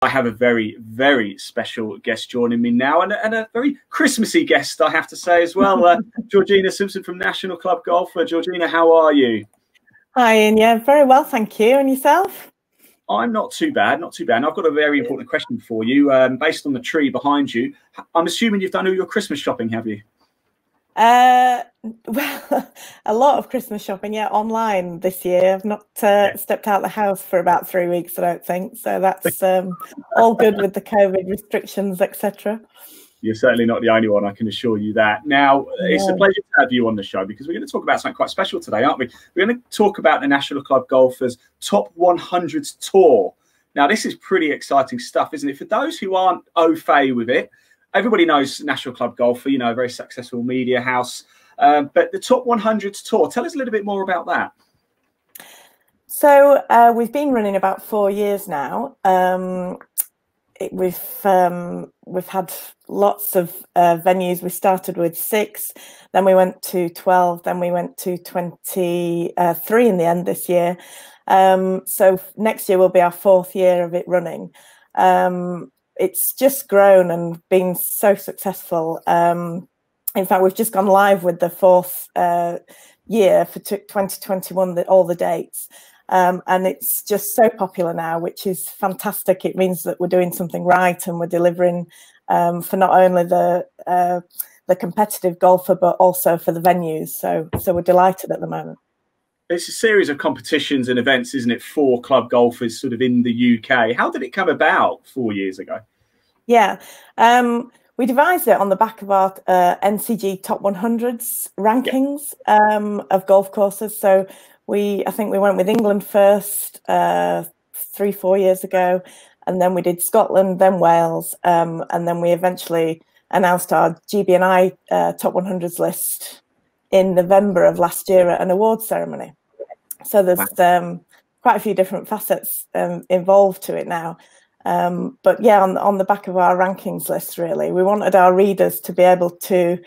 I have a very, very special guest joining me now, and a very Christmassy guest, I have to say as well. Georgina Simpson from National Club Golfer. Georgina, how are you? Hi, Ian. Yeah, very well, thank you. And yourself? I'm not too bad, not too bad. And I've got a very important question for you, based on the tree behind you. I'm assuming you've done all your Christmas shopping, have you? Well, a lot of Christmas shopping, yeah, online this year. I've not stepped out the house for about 3 weeks, I don't think. So that's all good with the COVID restrictions, etc. You're certainly not the only one, I can assure you that. Now, it's a pleasure to have you on the show because we're going to talk about something quite special today, aren't we? We're going to talk about the National Club Golfers Top 100 Tour. Now, this is pretty exciting stuff, isn't it? For those who aren't au fait with it, everybody knows National Club Golfer, you know, a very successful media house. But the Top 100 Tour, tell us a little bit more about that. So we've been running about 4 years now. We've had lots of venues. We started with 6, then we went to 12, then we went to 23 in the end this year. So next year will be our 4th year of it running. It's just grown and been so successful. In fact, we've just gone live with the 4th year for 2021, all the dates. And it's just so popular now, which is fantastic. It means that we're doing something right and we're delivering for not only the competitive golfer, but also for the venues. So we're delighted at the moment. It's a series of competitions and events, isn't it, for club golfers sort of in the UK. How did it come about 4 years ago? Yeah, we devised it on the back of our NCG Top 100s rankings of golf courses. So I think we went with England first 3-4 years ago, and then we did Scotland, then Wales, and then we eventually announced our GB&I Top 100s list in November of last year at an awards ceremony. So there's quite a few different facets involved to it now. But yeah, on the back of our rankings list, really, we wanted our readers to be able to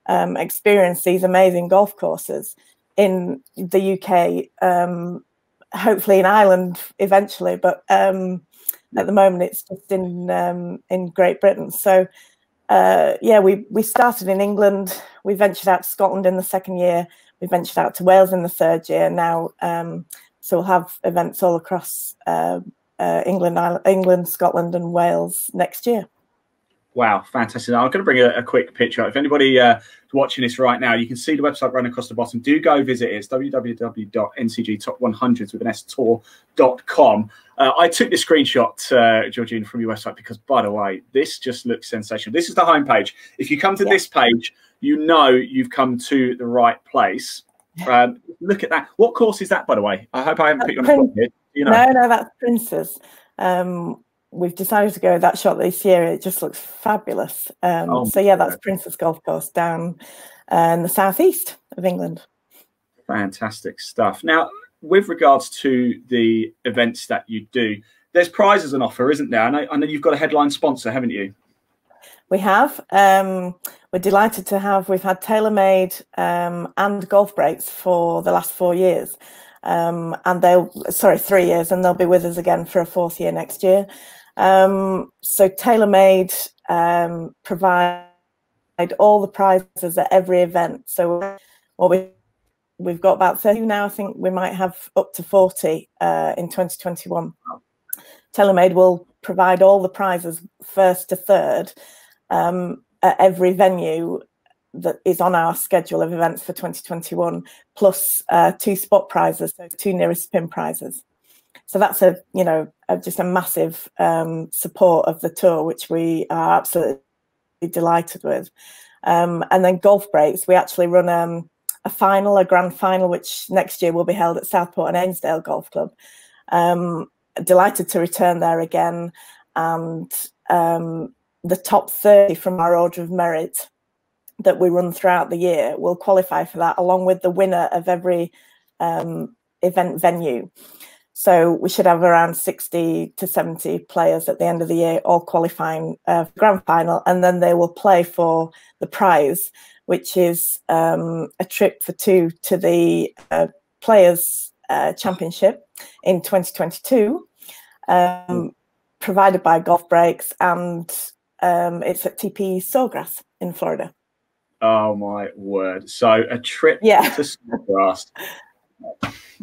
experience these amazing golf courses in the UK, hopefully in Ireland eventually, but at the moment it's just in Great Britain. So yeah, we started in England, we ventured out to Scotland in the 2nd year, we ventured out to Wales in the 3rd year now. So we'll have events all across England, Scotland and Wales next year. Wow, fantastic. Now, I'm going to bring a quick picture up. If anybody is watching this right now, you can see the website running across the bottom. Do go visit it. It's www.ncgtop100s with an s-tour.com. I took the screenshot, Georgina, from your website because, by the way, this just looks sensational. This is the homepage. If you come to this page, you know you've come to the right place. Look at that. What course is that, by the way? I hope I haven't put you on the spot here. You know. No, that's Prince's. We've decided to go with that shot this year. It just looks fabulous. So yeah, that's Prince's Golf Course down in the southeast of England. Fantastic stuff. Now, with regards to the events that you do, there's prizes on offer, isn't there? I know you've got a headline sponsor, haven't you? We have. We're delighted to have. We've had TaylorMade and Golf Breaks for the last 4 years. And 3 years, and they'll be with us again for a 4th year next year. So TaylorMade provide all the prizes at every event. So we've got about 30 now. I think we might have up to 40 in 2021. TaylorMade will provide all the prizes 1st to 3rd at every venue that is on our schedule of events for 2021, plus 2 spot prizes, so 2 nearest pin prizes. So that's just a massive support of the tour, which we are absolutely delighted with. And then Golf Breaks, we actually run a grand final, which next year will be held at Southport and Ainsdale Golf Club. Delighted to return there again, and the top 30 from our order of merit that we run throughout the year will qualify for that, along with the winner of every event venue. So we should have around 60 to 70 players at the end of the year, all qualifying for grand final, and then they will play for the prize, which is a trip for 2 to the Players' Championship in 2022. provided by Golf Breaks, and it's at TP Sawgrass in Florida. Oh my word! So a trip to Sawgrass.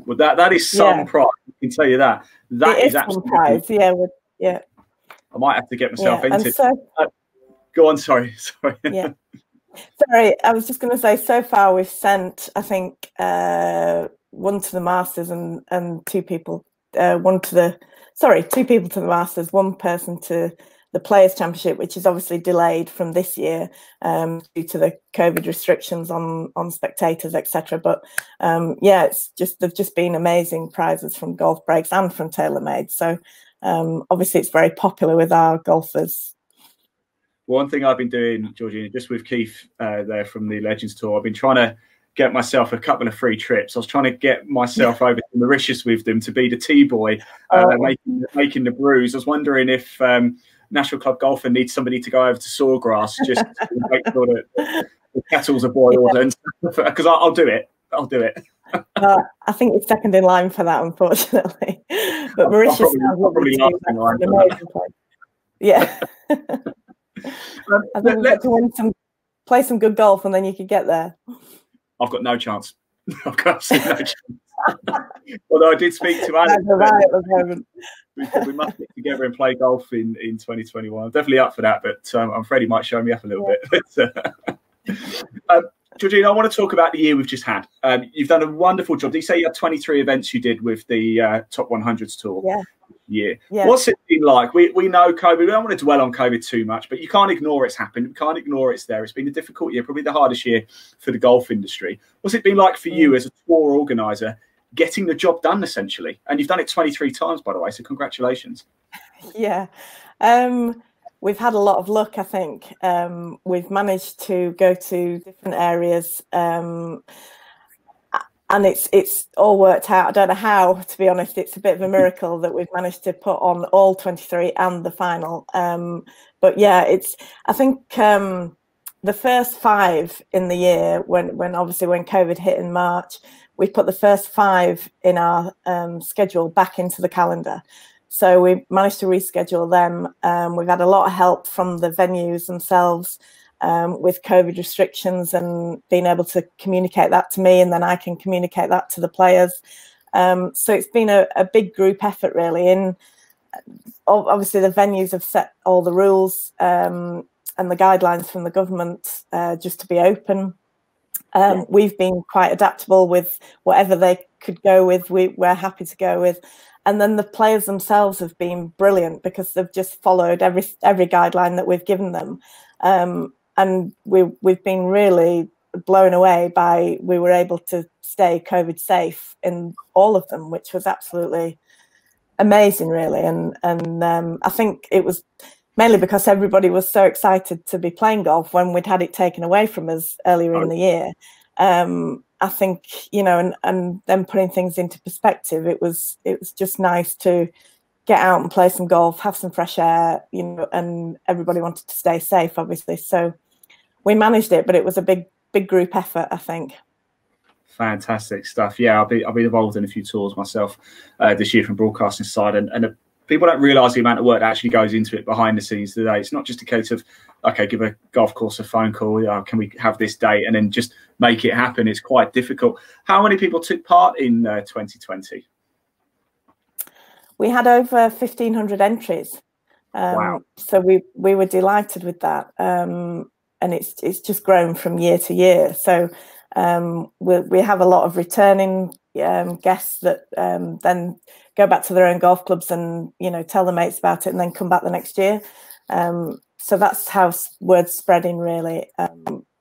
Well, that is some prize. I can tell you that. That is absolutely some prize. Yeah. I might have to get myself into. And so, go on. Sorry. Yeah. Sorry, I was just going to say. So far, we've sent, I think, one to the Masters and two people. Two people to the Masters, one person to the Players' Championship, which is obviously delayed from this year due to the COVID restrictions on spectators, etc. But they've just been amazing prizes from Golf Breaks and from TaylorMade. So obviously, it's very popular with our golfers. One thing I've been doing, Georgina, just with Keith there from the Legends Tour, I've been trying to get myself a couple of free trips. I was trying to get myself over to Mauritius with them to be the T-boy, making the brews. I was wondering if National Club Golfer needs somebody to go over to Sawgrass just to make sure that the kettles are boiled, and because I'll do it. I think it's second in line for that, unfortunately. But Mauritius sounds lovely too. That's an amazing place. Yeah. I think we've got to play some good golf, and then you could get there. I've got no chance. I've got absolutely no chance. Although I did speak to Alex. We must get together and play golf in 2021. I'm definitely up for that, but I'm afraid he might show me up a little bit. Georgina, I want to talk about the year we've just had. You've done a wonderful job. Did you say you had 23 events you did with the Top 100s Tour? Yeah. What's it been like? We know COVID. We don't want to dwell on COVID too much, but you can't ignore it's happened. We can't ignore it's there. It's been a difficult year, probably the hardest year for the golf industry. What's it been like for you as a tour organizer, getting the job done essentially? And you've done it 23 times, by the way, so congratulations. Yeah. We've had a lot of luck, I think. We've managed to go to different areas, and it's all worked out. I don't know how, to be honest. It's a bit of a miracle that we've managed to put on all 23 and the final. But yeah, I think the first 5 in the year, when COVID hit in March, we put the first 5 in our schedule back into the calendar. So we managed to reschedule them. We've had a lot of help from the venues themselves with COVID restrictions, and being able to communicate that to me, and then I can communicate that to the players. So it's been a big group effort, really. And obviously the venues have set all the rules and the guidelines from the government just to be open. We've been quite adaptable with whatever they could go with. We're happy to go with. And then the players themselves have been brilliant, because they've just followed every guideline that we've given them. And we've been really blown away by, we were able to stay COVID safe in all of them, which was absolutely amazing, really. And I think it was mainly because everybody was so excited to be playing golf when we'd had it taken away from us earlier in the year. I think, and then putting things into perspective, it was just nice to get out and play some golf, have some fresh air, and everybody wanted to stay safe, obviously. So we managed it, but it was a big group effort, I think. Fantastic stuff. Yeah, I've been involved in a few tours myself this year from broadcasting side, and people don't realise the amount of work that actually goes into it behind the scenes today. It's not just a case of, okay, give a golf course a phone call, can we have this date, and then just make it happen. It's quite difficult. How many people took part in 2020? We had over 1,500 entries. Wow. So we were delighted with that. And it's just grown from year to year. So we have a lot of returning guests that then go back to their own golf clubs and tell their mates about it, and then come back the next year. So that's how word's spreading, really.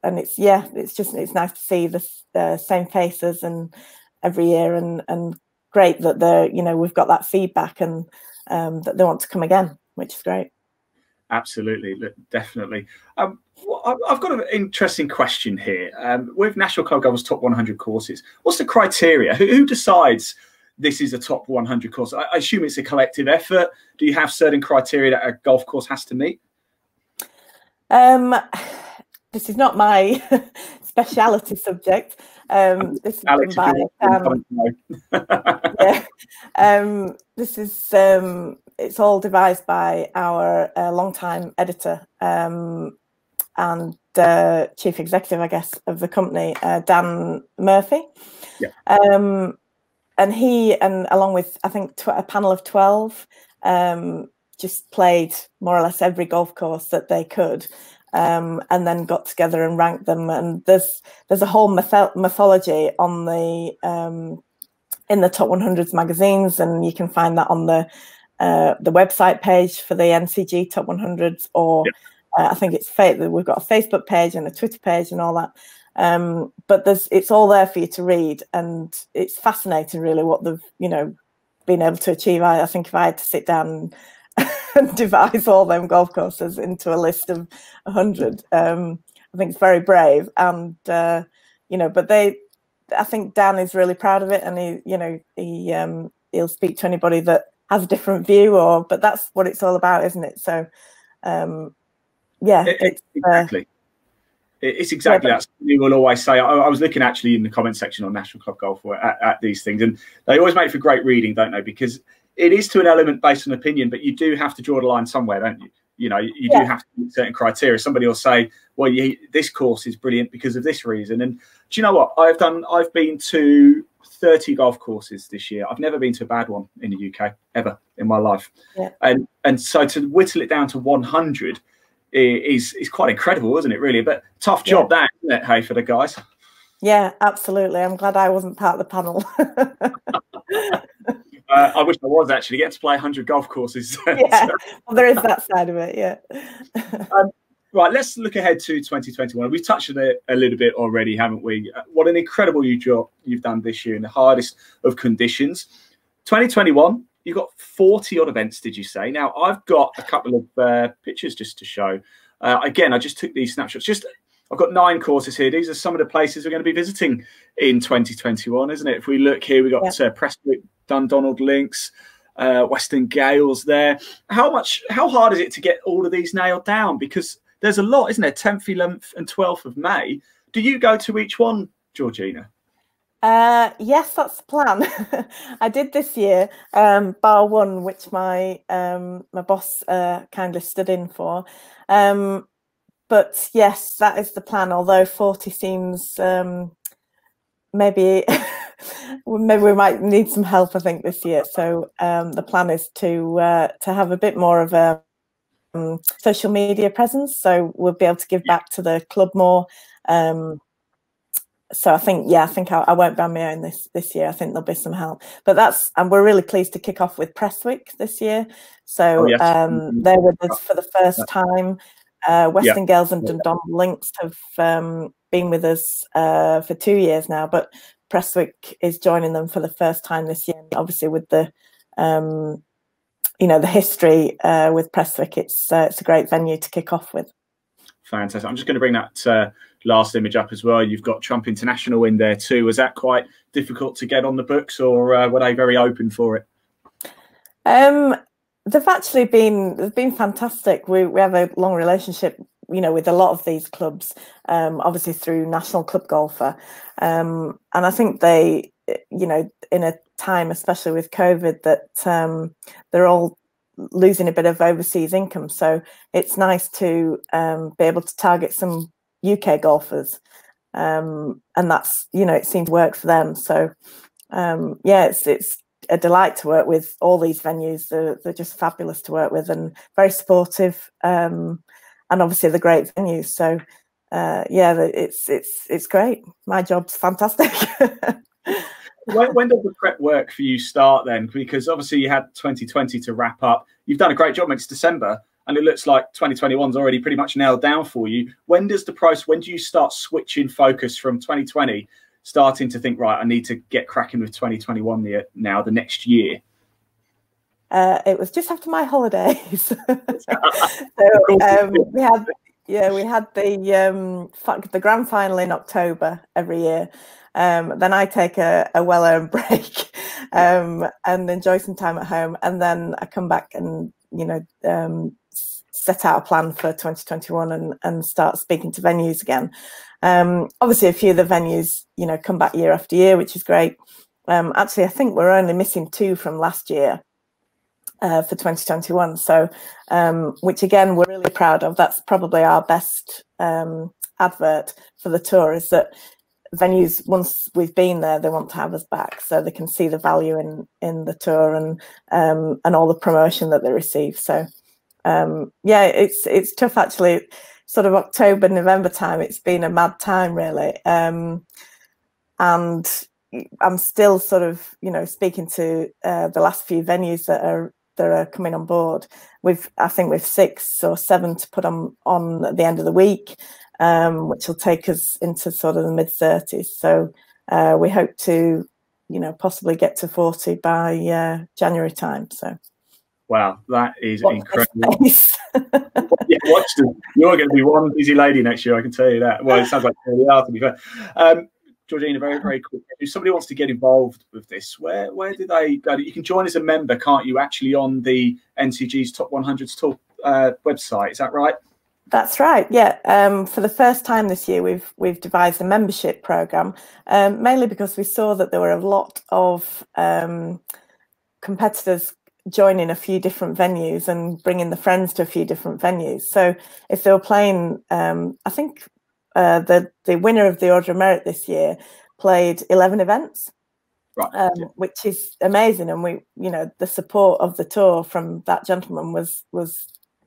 And it's nice to see the same faces and every year, and great that we've got that feedback, and that they want to come again, which is great. Absolutely, definitely. I've got an interesting question here. With National Club Golf's top 100 courses, what's the criteria? Who decides this is a top 100 course? I assume it's a collective effort. Do you have certain criteria that a golf course has to meet? This is not my speciality subject. This is Alex, by, this is it's all devised by our longtime editor and chief executive, I guess, of the company, Dan Murphy. Yeah. And he, and along with, I think, a panel of 12, just played more or less every golf course that they could, and then got together and ranked them. And there's a whole mythology on the in the top 100s magazines, and you can find that on the website page for the NCG top 100s, or I think we've got a Facebook page and a Twitter page and all that. But it's all there for you to read, and it's fascinating, really, what they've been able to achieve. I think if I had to sit down and devise all them golf courses into a list of 100, I think it's very brave. And but I think Dan is really proud of it, and he'll speak to anybody that has a different view, but that's what it's all about, isn't it? So exactly. It's exactly that. You will always say. I was looking actually in the comment section on National Club Golf at these things, and they always make for great reading, don't they? Because it is to an element based on opinion, but you do have to draw the line somewhere, don't you? You do have to meet certain criteria. Somebody will say, well, this course is brilliant because of this reason. And do you know what I've been to 30 golf courses this year. I've never been to a bad one in the UK ever in my life. Yeah. And so to whittle it down to 100 is quite incredible, isn't it, really? But tough job that, isn't it, hey, for the guys? Yeah, absolutely. I'm glad I wasn't part of the panel. I wish I was, actually. Get to play 100 golf courses. Yeah, well, there is that side of it, yeah. Right, let's look ahead to 2021. We've touched on it a little bit already, haven't we? What an incredible job you've done this year in the hardest of conditions. 2021, you've got 40 odd events, did you say? Now, I've got a couple of pictures just to show. Again, I just took these snapshots. I've got 9 courses here. These are some of the places we're going to be visiting in 2021, isn't it? If we look here, we've got Prestwick, Dundonald Links, Western Gales there. How hard is it to get all of these nailed down? Because there's a lot, isn't there? 10th, 11th and 12th of May. Do you go to each one, Georgina? Yes, that's the plan. I did this year, bar one, which my boss kindly stood in for. But yes, that is the plan. Although 40 seems maybe we might need some help, I think, this year. So the plan is to have a bit more of a social media presence, so we'll be able to give back to the club more. So I think I won't be on my own this year. I think there'll be some help, and we're really pleased to kick off with Prestwick this year. So they're with us for the first time. Western Gales and Dundonald Links have been with us for 2 years now, but Prestwick is joining them for the first time this year. Obviously, with the the history with Prestwick, it's a great venue to kick off with. Fantastic. I'm just going to bring that last image up as well. You've got Trump International in there too. Was that quite difficult to get on the books, or were they very open for it? They've been fantastic. We have a long relationship, with a lot of these clubs, obviously through National Club Golfer, and I think they, in a time, especially with COVID, that they're all losing a bit of overseas income. So it's nice to be able to target some UK golfers, and that's it seemed to work for them. So it's a delight to work with all these venues. They're just fabulous to work with and very supportive, and obviously the great venues. So it's great. My job's fantastic. When does the prep work for you start then? Because obviously you had 2020 to wrap up. You've done a great job. It's December, and it looks like 2021's already pretty much nailed down for you. When do you start switching focus from 2020, starting to think, right, I need to get cracking with 2021 now, the next year? It was just after my holidays. So we had the grand final in October every year. Then I take a well-earned break and enjoy some time at home, and then I come back and set out a plan for 2021 and start speaking to venues again. Obviously, a few of the venues come back year after year, which is great. Actually, I think we're only missing 2 from last year, for 2021. So, which again, we're really proud of. That's probably our best advert for the tour, is that venues, once we've been there, they want to have us back, so they can see the value in the tour and all the promotion that they receive. So yeah, it's tough actually. Sort of October, November time, it's been a mad time really, and I'm still sort of, you know, speaking to the last few venues that are coming on board. I think we've 6 or 7 to put on at the end of the week, which will take us into sort of the mid-30s. So we hope to, you know, possibly get to 40 by January time. So. Wow, that is incredible. Yeah, watch them. You're going to be one busy lady next year, I can tell you that. Well, it sounds like you are, to be fair. Georgina, very, very quick. If somebody wants to get involved with this, where do they go? You can join as a member, can't you, actually, on the NCG's Top 100s Tour website. Is that right? That's right, yeah. For the first time this year, we've devised a membership programme, mainly because we saw that there were a lot of competitors joining a few different venues and bringing the friends to a few different venues. So if they were playing, I think the winner of the Order of Merit this year played 11 events, right, which is amazing. And we, you know, the support of the tour from that gentleman was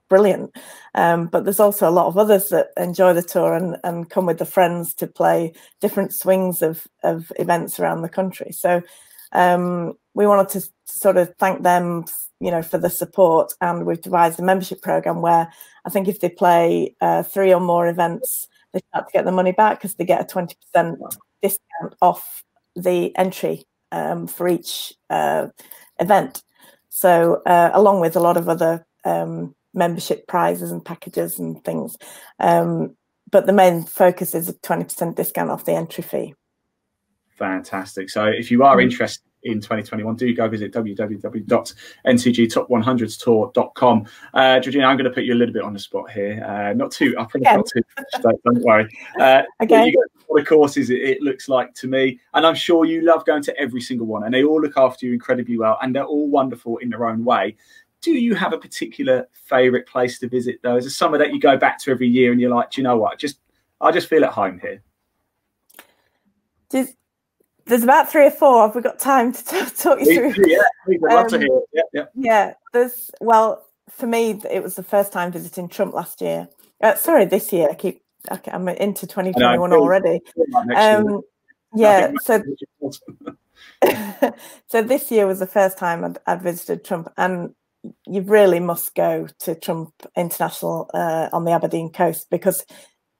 brilliant. But there's also a lot of others that enjoy the tour and come with the friends to play different swings of events around the country. So we wanted to sort of thank them, you know, for the support, and we've devised a membership program where I think if they play 3 or more events, they start to get the money back because they get a 20% discount off the entry for each event. So along with a lot of other membership prizes and packages and things, but the main focus is a 20% discount off the entry fee. Fantastic. So if you are interested in 2021, do go visit www.ncgtop100tour.com. Georgina, I'm going to put you a little bit on the spot here. I promise not too much, don't worry. Okay. You go to all the courses, it looks like to me, and I'm sure you love going to every single one, and they all look after you incredibly well, and they're all wonderful in their own way. Do you have a particular favourite place to visit, though? Is there somewhere that you go back to every year and you're like, do you know what, I just feel at home here? There's about 3 or 4. Have we got time to talk you through? Yeah, we'd love to hear it. Yeah. Well, for me, it was the first time visiting Trump last year. Sorry, this year. I'm into 2021 already. Yeah. So this year was the first time I'd visited Trump, and you really must go to Trump International on the Aberdeen coast, because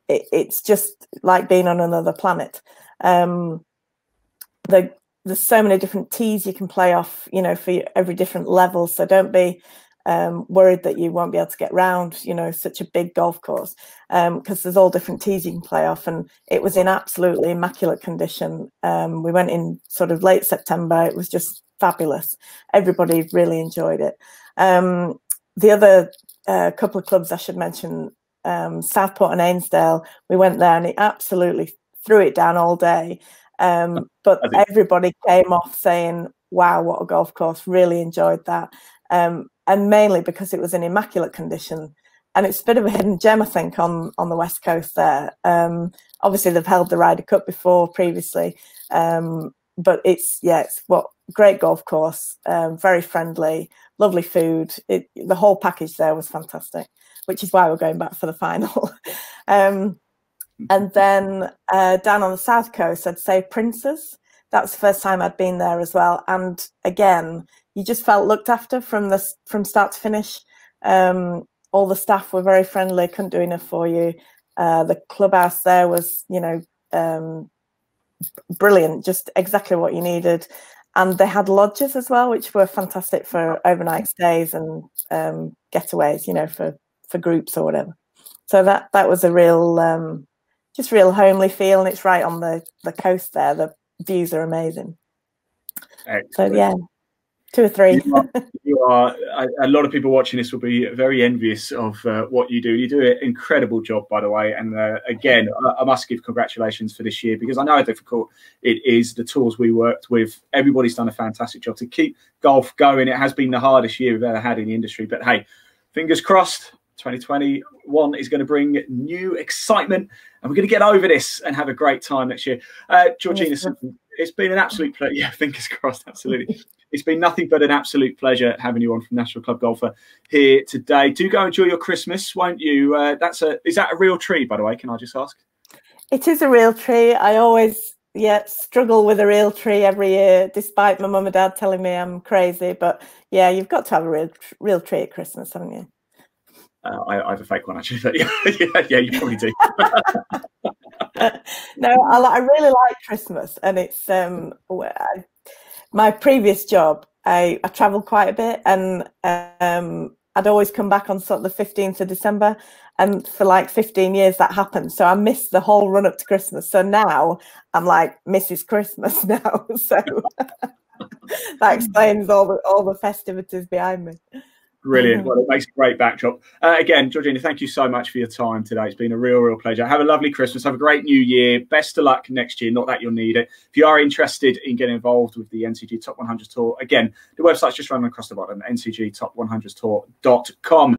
it's just like being on another planet. There's so many different tees you can play off, you know, for every different level. So don't be worried that you won't be able to get round, you know, such a big golf course, because there's all different tees you can play off. And it was in absolutely immaculate condition. We went in sort of late September. It was just fabulous. Everybody really enjoyed it. The other couple of clubs I should mention, Southport and Ainsdale, we went there and it absolutely threw it down all day. But everybody came off saying, wow, what a golf course, really enjoyed that. And mainly because it was in immaculate condition. And it's a bit of a hidden gem, I think, on the West Coast there. Obviously, they've held the Ryder Cup previously. But it's what great golf course, very friendly, lovely food. The whole package there was fantastic, which is why we're going back for the final. And then down on the South Coast, I'd say Prince's. That was the first time I'd been there as well. And again, you just felt looked after from start to finish. All the staff were very friendly, couldn't do enough for you. The clubhouse there was, you know, brilliant, just exactly what you needed. And they had lodges as well, which were fantastic for overnight stays and getaways, you know, for groups or whatever. So that was a real... just real homely feel, and it's right on the coast there. The views are amazing. Excellent. So yeah. 2 or 3. You are. A lot of people watching this will be very envious of what you do. You do an incredible job, by the way. And again, I must give congratulations for this year, because I know how difficult it is. The tours we worked with, everybody's done a fantastic job to keep golf going. It has been the hardest year we've ever had in the industry. But hey, fingers crossed, 2021 is going to bring new excitement, and we're going to get over this and have a great time next year. Georgina Simpson, it's been an absolute pleasure. Yeah, fingers crossed, absolutely. It's been nothing but an absolute pleasure having you on from National Club Golfer here today. Do go enjoy your Christmas, won't you? Is that a real tree, by the way? Can I just ask? It is a real tree. I always struggle with a real tree every year, despite my mum and dad telling me I'm crazy. But yeah, you've got to have a real tree at Christmas, haven't you? I have a fake one, actually. But yeah, you probably do. No, I really like Christmas, and it's my previous job. I travelled quite a bit, and I'd always come back on sort of the 15th of December, and for like 15 years that happened. So I missed the whole run up to Christmas. So now I'm like Mrs. Christmas now. So that explains all the festivities behind me. Brilliant. Well, it makes a great backdrop. Again, Georgina, thank you so much for your time today. It's been a real pleasure. Have a lovely Christmas. Have a great new year. Best of luck next year. Not that you'll need it. If you are interested in getting involved with the NCG Top 100 Tour, again, the website's just running across the bottom, ncgtop100tour.com.